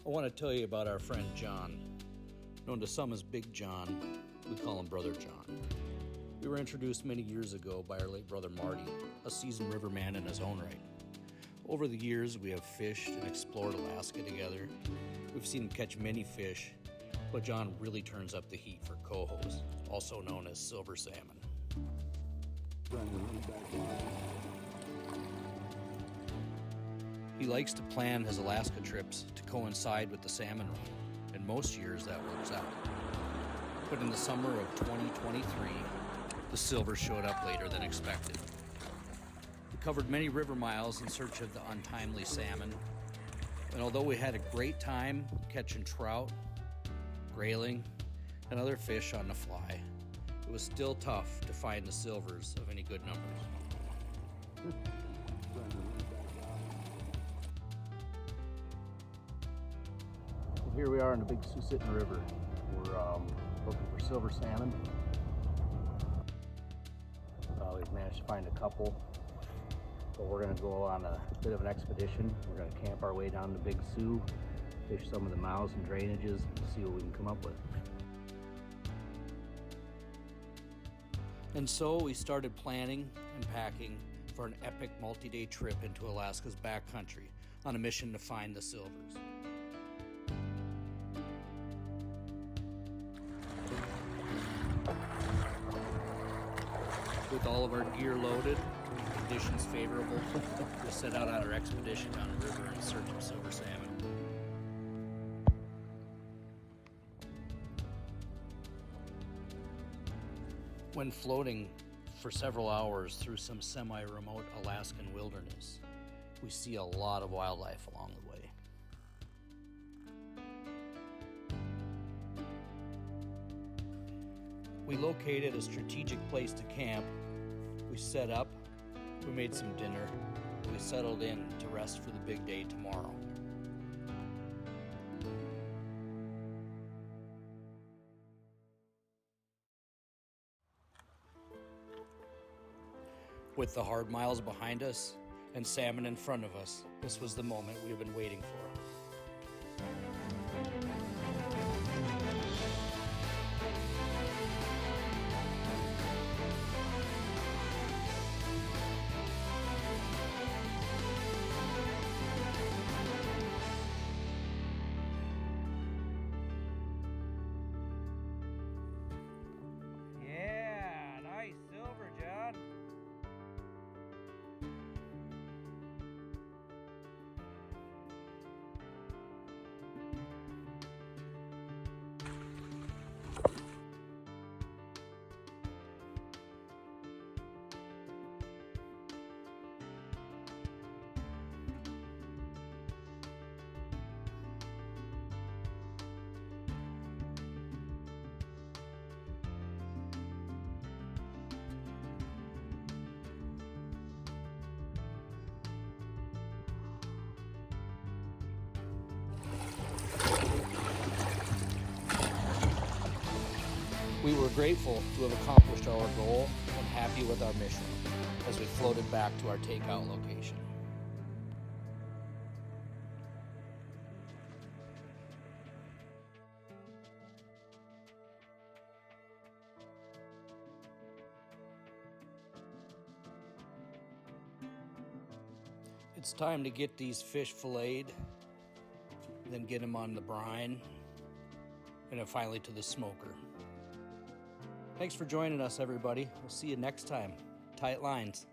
I want to tell you about our friend John. Known to some as Big John, we call him Brother John. We were introduced many years ago by our late brother Marty, a seasoned riverman in his own right. Over the years, we have fished and explored Alaska together. We've seen him catch many fish, but John really turns up the heat for cohos, also known as silver salmon. He likes to plan his Alaska trips to coincide with the salmon run, and most years that works out. But in the summer of 2023, the silver showed up later than expected. We covered many river miles in search of the untimely salmon, and although we had a great time catching trout, grayling, and other fish on the fly, it was still tough to find the silvers of any good numbers. Here we are in the Big Susitna River. We're looking for silver salmon. We've managed to find a couple, but we're going to go on a bit of an expedition. We're going to camp our way down the Big Sioux, fish some of the mouths and drainages, and see what we can come up with. And so we started planning and packing for an epic multi-day trip into Alaska's backcountry on a mission to find the silvers. With all of our gear loaded, conditions favorable, we set out on our expedition down the river in search of silver salmon. When floating for several hours through some semi-remote Alaskan wilderness, we see a lot of wildlife along the way. We located a strategic place to camp. We set up, we made some dinner, and we settled in to rest for the big day tomorrow. With the hard miles behind us and salmon in front of us, this was the moment we have been waiting for. We were grateful to have accomplished our goal and happy with our mission as we floated back to our takeout location. It's time to get these fish filleted, then get them on the brine, and then finally to the smoker. Thanks for joining us, everybody. We'll see you next time. Tight lines.